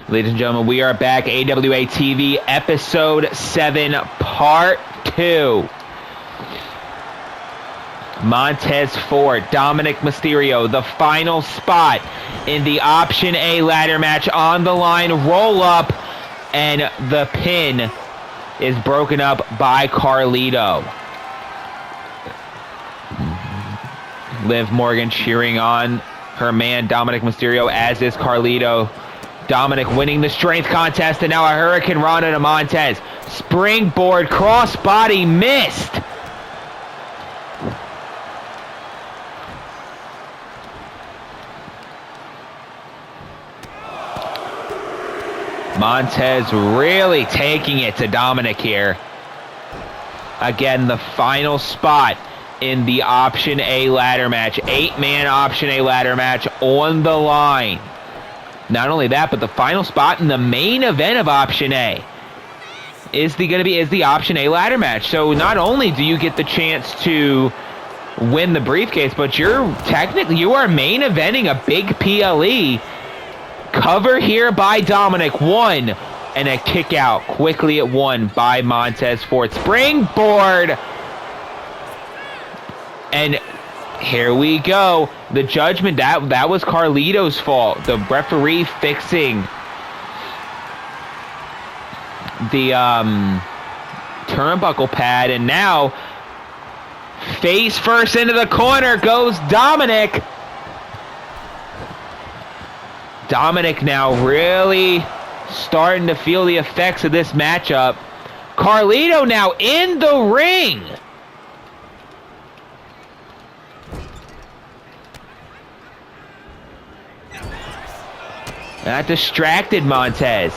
Ladies and gentlemen, we are back. AWA TV, Episode 7, Part 2. Montez Ford, Dominic Mysterio, the final spot in the Option A ladder match on the line. Roll up, and the pin is broken up by Carlito. Liv Morgan cheering on her man Dominic Mysterio, as is Carlito. Dominic winning the strength contest, and now a Hurricane Rana to Montez. Springboard crossbody missed. Montez really taking it to Dominic here. Again, the final spot in the Option A ladder match. 8-man Option A ladder match on the line. Not only that, but the final spot in the main event of Option A is the Option A ladder match. So not only do you get the chance to win the briefcase, but you are main eventing a big PLE. Cover here by Dominic, 1, and a kick out quickly at 1 by Montez Ford. Springboard, and here we go. The judgment, that was Carlito's fault. The referee fixing the turnbuckle pad, and now face first into the corner goes Dominic. Dominic now really starting to feel the effects of this matchup. Carlito now in the ring. That distracted Montez.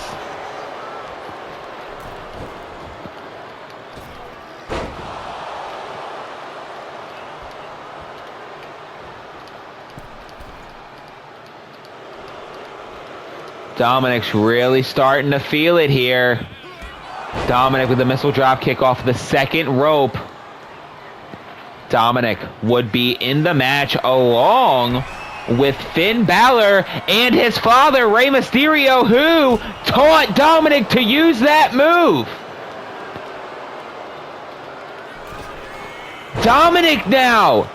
Dominic's really starting to feel it here. Dominic with the missile drop kick off the second rope. Dominic would be in the match along with Finn Balor and his father, Rey Mysterio, who taught Dominic to use that move. Dominic now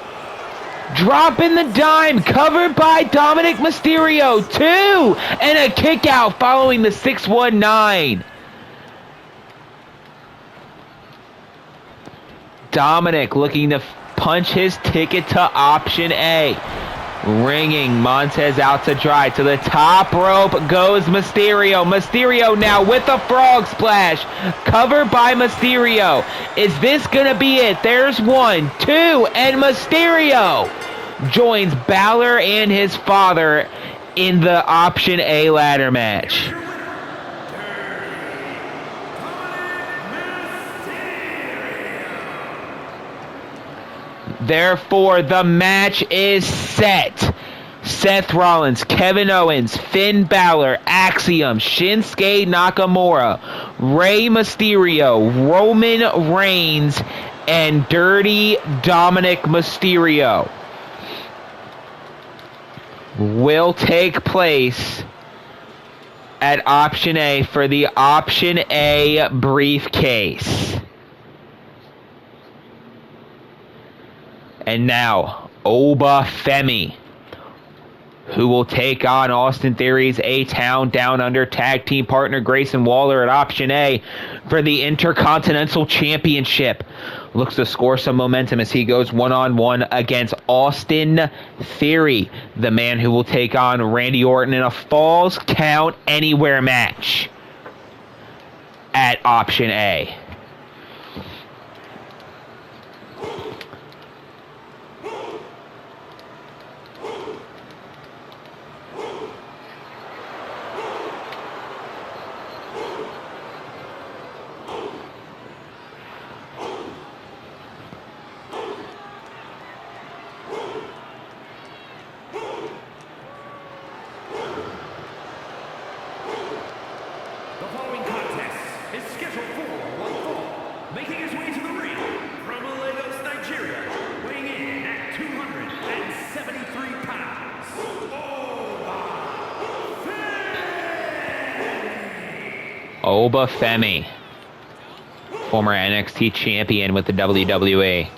dropping the dime, covered by Dominic Mysterio. 2, and a kick out following the 619. Dominic looking to punch his ticket to Option A. Ringing Montez out to dry. To the top rope goes Mysterio. Mysterio now with a frog splash. Covered by Mysterio. Is this going to be it? There's 1, 2, and Mysterio joins Balor and his father in the Option A ladder match. Therefore, the match is set. Seth Rollins, Kevin Owens, Finn Balor, Axiom, Shinsuke Nakamura, Rey Mysterio, Roman Reigns, and Dirty Dominic Mysterio will take place at Option A for the Option A briefcase. And now, Oba Femi, who will take on Austin Theory's A-Town Down Under tag team partner Grayson Waller at Option A for the Intercontinental Championship. Looks to score some momentum as he goes one-on-one against Austin Theory, the man who will take on Randy Orton in a Falls Count Anywhere match at Option A. Making his way to the ring from Lagos, Nigeria, weighing in at 273 pounds. Obafemi, former NXT champion with the WWE.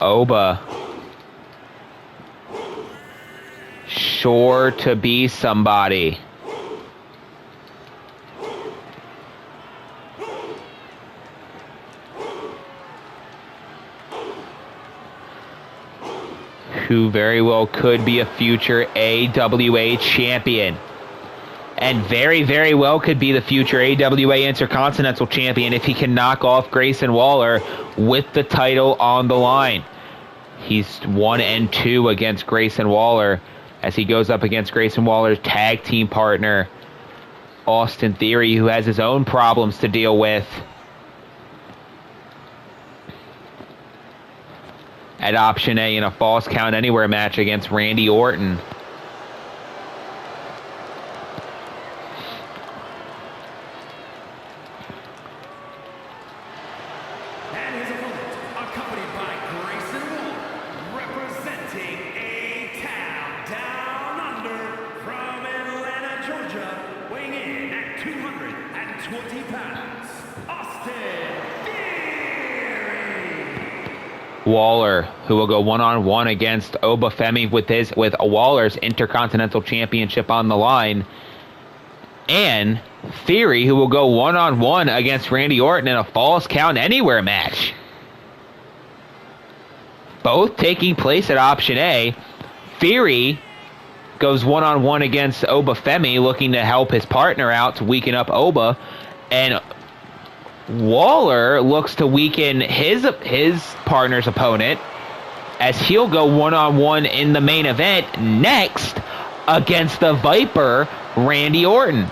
Oba, sure to be somebody. Who very well could be a future AWA champion. And very, very well could be the future AWA Intercontinental Champion if he can knock off Grayson Waller with the title on the line. He's 1-2 against Grayson Waller as he goes up against Grayson Waller's tag team partner, Austin Theory, who has his own problems to deal with. At Option A in a Falls Count Anywhere match against Randy Orton. And his opponent, accompanied by Grayson Waller, representing A-Town Down Under from Atlanta, Georgia, weighing in at 220 pounds, Austin Theory. Waller, who will go one-on-one against Obafemi with Waller's Intercontinental Championship on the line. And Theory, who will go one-on-one against Randy Orton in a Falls Count Anywhere match. Both taking place at Option A. Theory goes one-on-one against Obafemi, looking to help his partner out to weaken up Oba. And Waller looks to weaken his partner's opponent as he'll go one-on-one in the main event next against the Viper, Randy Orton.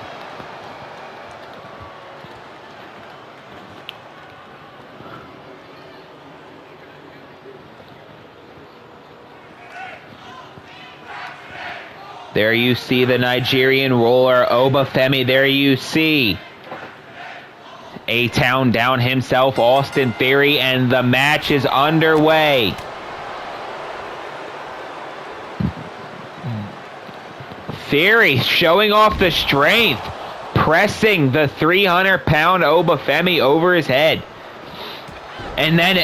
There you see the Nigerian roller, Obafemi. There you see A-Town down himself, Austin Theory, and the match is underway. Theory showing off the strength, pressing the 300-pound Obafemi over his head. And then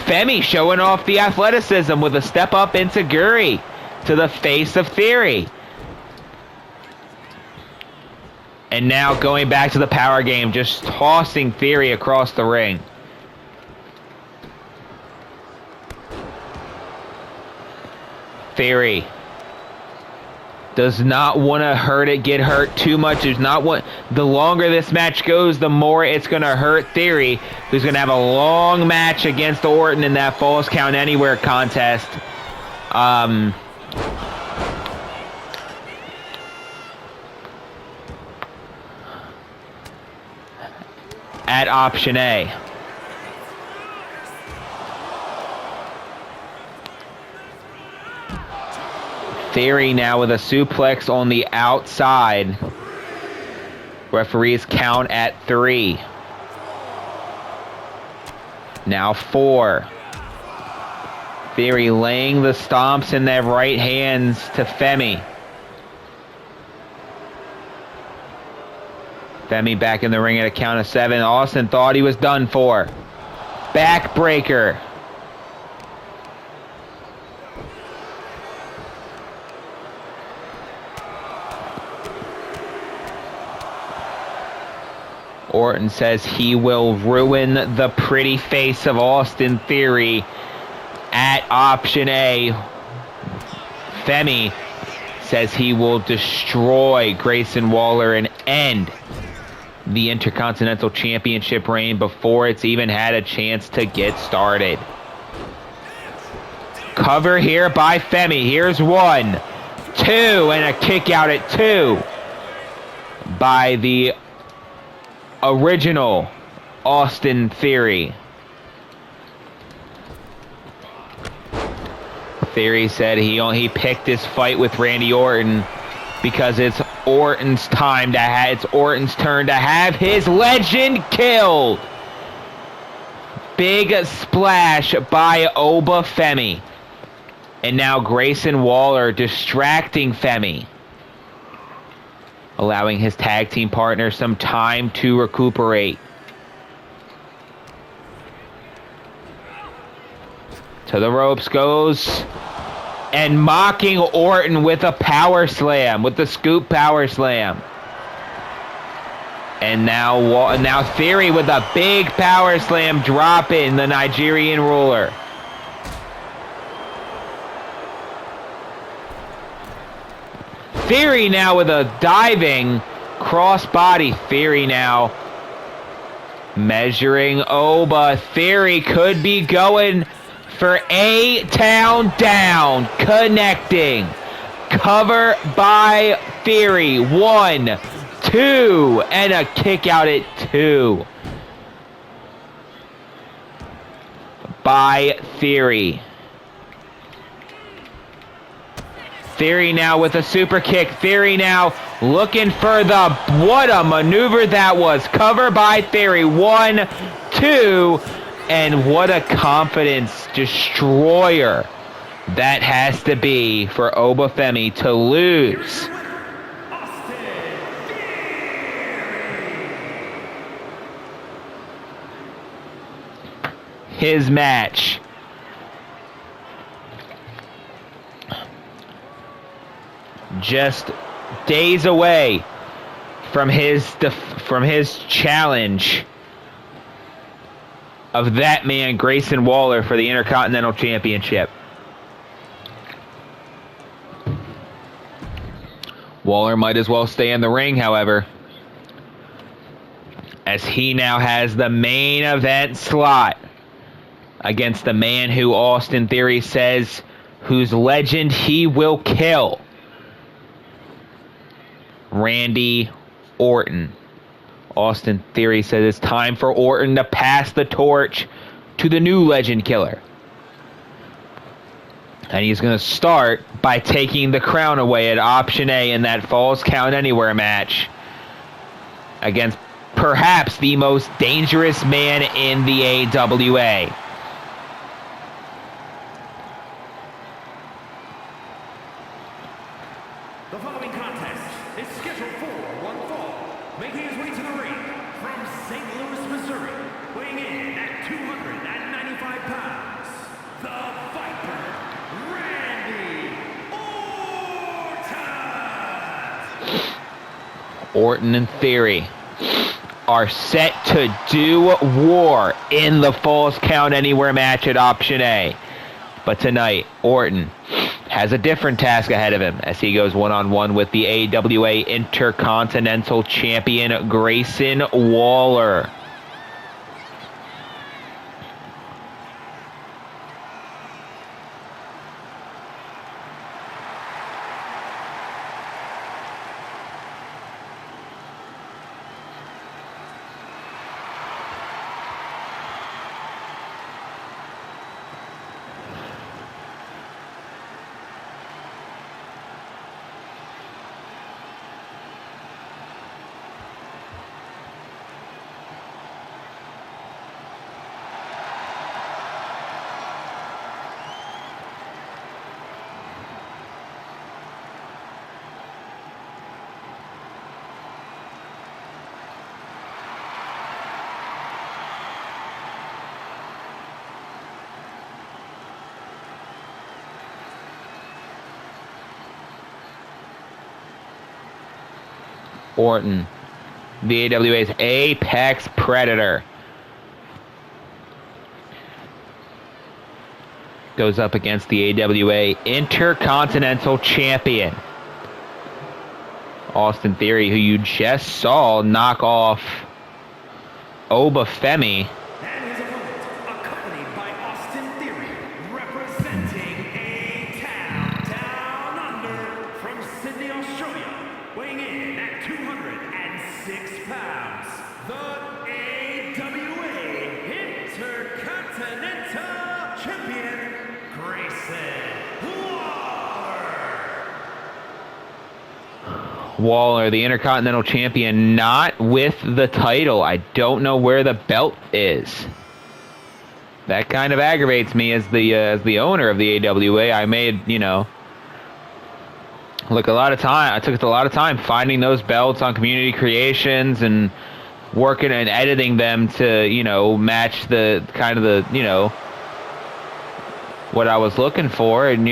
Femi showing off the athleticism with a step up into Guri to the face of Theory. And now going back to the power game, just tossing Theory across the ring. Theory does not want to get hurt too much. The longer this match goes, the more it's going to hurt Theory, who's going to have a long match against Orton in that Falls Count Anywhere contest. At Option A. Theory now with a suplex on the outside. Referees count at 3. Now 4. Theory laying the stomps in their right hands to Femi. Femi back in the ring at a count of 7. Austin thought he was done for. Backbreaker. Orton says he will ruin the pretty face of Austin Theory at Option A. Femi says he will destroy Grayson Waller and end the Intercontinental Championship reign before it's even had a chance to get started. Cover here by Femi. Here's 1, 2, and a kick out at 2 by the original Austin Theory. Theory said he picked this fight with Randy Orton because it's Orton's turn to have his legend killed. Big splash by Obafemi. And now Grayson Waller distracting Femi, allowing his tag team partner some time to recuperate. To the ropes goes, and mocking Orton with a power slam, with the scoop power slam. And now Theory with a big power slam, dropping the Nigerian ruler. Theory now with a diving crossbody. Theory now measuring Oba. Theory could be going for A-Town down. Connecting. Cover by Theory. 1, 2, and a kick out at 2 by Theory. Theory now with a super kick. Theory now looking for the... What a maneuver that was. Cover by Theory. 1, 2, and what a confidence destroyer that has to be for Obafemi to lose. His match. Just days away from his challenge of that man Grayson Waller for the Intercontinental Championship. Waller might as well stay in the ring, however, as he now has the main event slot against the man who Austin Theory says whose legend he will kill, Randy Orton. Austin Theory says it's time for Orton to pass the torch to the new legend killer. And he's going to start by taking the crown away at Option A in that Falls Count Anywhere match against perhaps the most dangerous man in the AWA. The following contest is scheduled for one fall. Making his way to the ring from St. Louis, Missouri, weighing in at 295 pounds, the Viper, Randy Orton! Orton and Theory are set to do war in the Falls Count Anywhere match at Option A. But tonight, Orton has a different task ahead of him as he goes one-on-one with the AWA Intercontinental Champion Grayson Waller. Orton, the AWA's apex predator, goes up against the AWA Intercontinental Champion Austin Theory, who you just saw knock off Obafemi. And his opponent, accompanied by Austin Theory, representing A-Town Down Under from Sydney, Australia, weighing in at 206 pounds, the AWA Intercontinental Champion, Grayson Waller, the Intercontinental Champion, not with the title. I don't know where the belt is. That kind of aggravates me as the owner of the AWA. I made, look, I took a lot of time finding those belts on community creations and working and editing them to, match the kind of the, what I was looking for, and,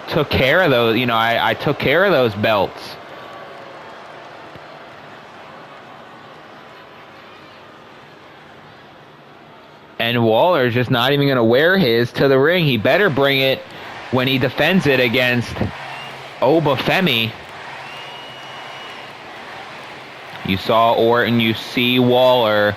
took care of those, I took care of those belts. And Waller's just not even going to wear his to the ring. He better bring it when he defends it against Obafemi. You saw Orton, you see Waller.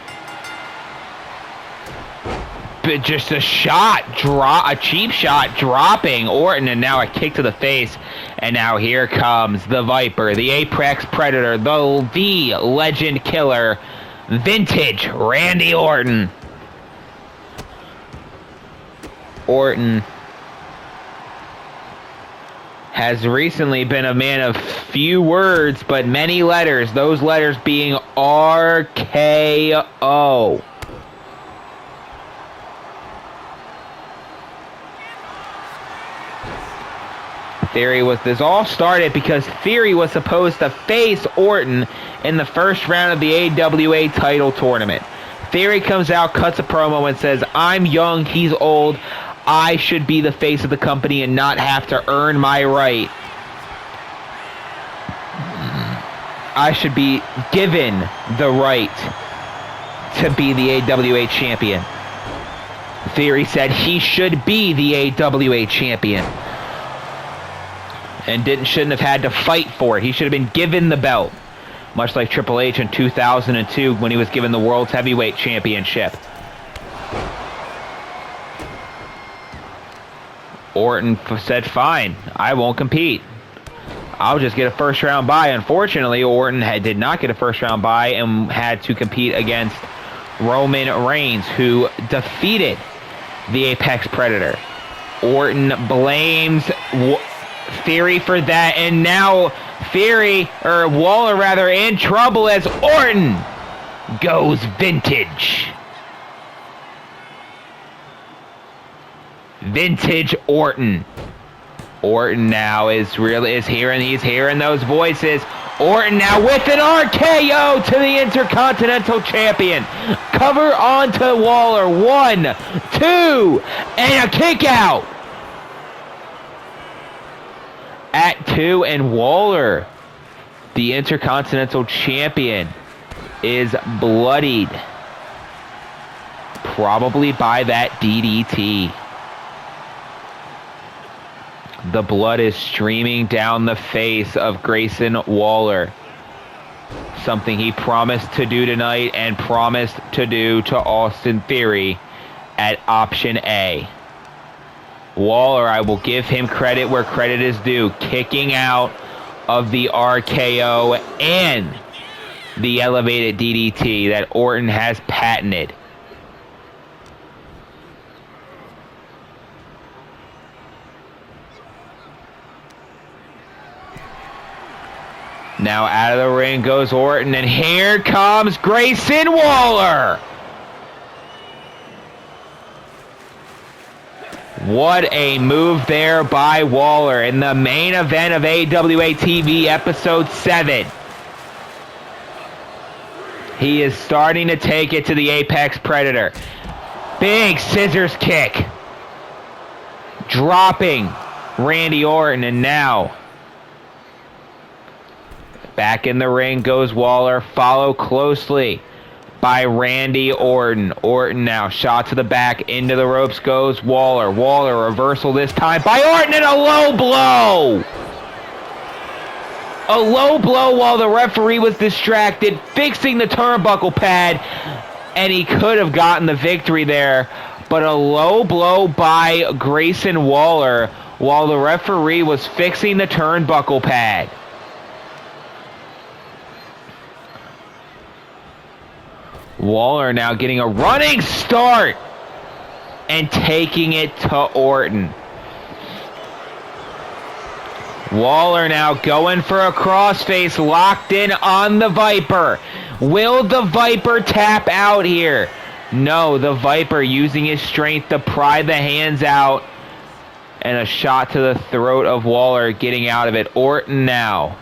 But just a cheap shot dropping Orton, and now a kick to the face. And now here comes the Viper, the Apex Predator, the Legend Killer, vintage Randy Orton. Orton has recently been a man of few words but many letters, those letters being RKO. This all started because Theory was supposed to face Orton in the first round of the AWA title tournament. Theory comes out, cuts a promo, and says, "I'm young, he's old. I should be the face of the company and not have to earn my right. I should be given the right to be the AWA champion." Theory said he should be the AWA champion and shouldn't have had to fight for it. He should have been given the belt, much like Triple H in 2002 when he was given the World's Heavyweight Championship. Orton said, "Fine, I won't compete. I'll just get a first round bye." Unfortunately, Orton did not get a first round bye and had to compete against Roman Reigns, who defeated the Apex Predator. Orton blames Theory for that, and now Waller in trouble as Orton goes vintage. Vintage Orton. Orton now he's hearing those voices. Orton now with an RKO to the Intercontinental Champion. Cover onto Waller. 1, 2, and a kick out. At 2, and Waller, the Intercontinental Champion, is bloodied. Probably by that DDT. The blood is streaming down the face of Grayson Waller. Something he promised to do tonight and promised to do to Austin Theory at Option A. Waller, I will give him credit where credit is due, kicking out of the RKO and the elevated DDT that Orton has patented. Now out of the ring goes Orton, and here comes Grayson Waller. What a move there by Waller in the main event of AWA TV Episode 7. He is starting to take it to the Apex Predator. Big scissors kick. Dropping Randy Orton, and now back in the ring goes Waller, followed closely by Randy Orton. Orton now shot to the back, into the ropes goes Waller. Waller reversal this time by Orton, and a low blow. A low blow while the referee was distracted, fixing the turnbuckle pad, and he could have gotten the victory there. But a low blow by Grayson Waller while the referee was fixing the turnbuckle pad. Waller now getting a running start and taking it to Orton. Waller now going for a crossface, locked in on the Viper. Will the Viper tap out here? No, the Viper using his strength to pry the hands out. And a shot to the throat of Waller, getting out of it. Orton now.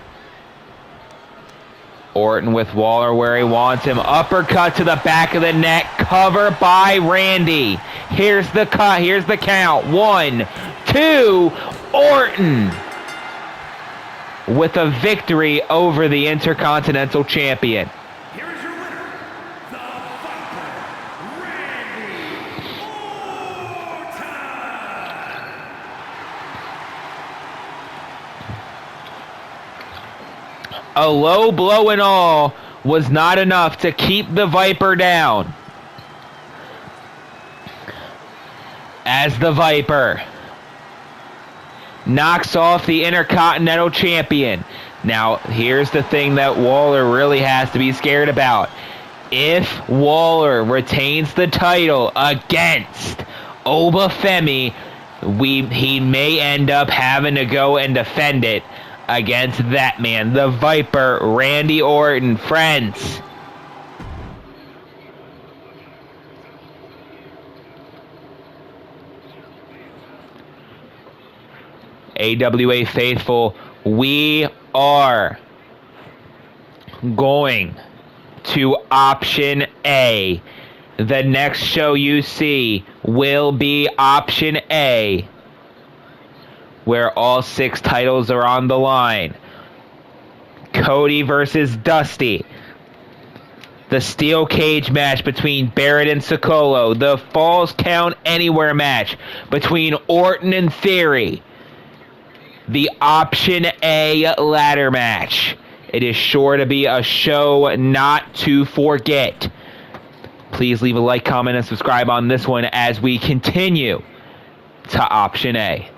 Orton with Waller where he wants him. Uppercut to the back of the neck. Cover by Randy. Here's the cut. Here's the count. 1, 2. Orton with a victory over the Intercontinental Champion. Here is your winner, the Viper, Randy Orton. A low blow and all was not enough to keep the Viper down. As the Viper knocks off the Intercontinental Champion. Now, here's the thing that Waller really has to be scared about. If Waller retains the title against Obafemi, he may end up having to go and defend it against that man, the Viper, Randy Orton. Friends, AWA faithful, we are going to option A. The next show you see will be option A, where all 6 titles are on the line. Cody versus Dusty. The steel cage match between Barrett and Sokolo. The Falls Count Anywhere match between Orton and Theory. The option A ladder match. It is sure to be a show not to forget. Please leave a like, comment, and subscribe on this one as we continue to option A.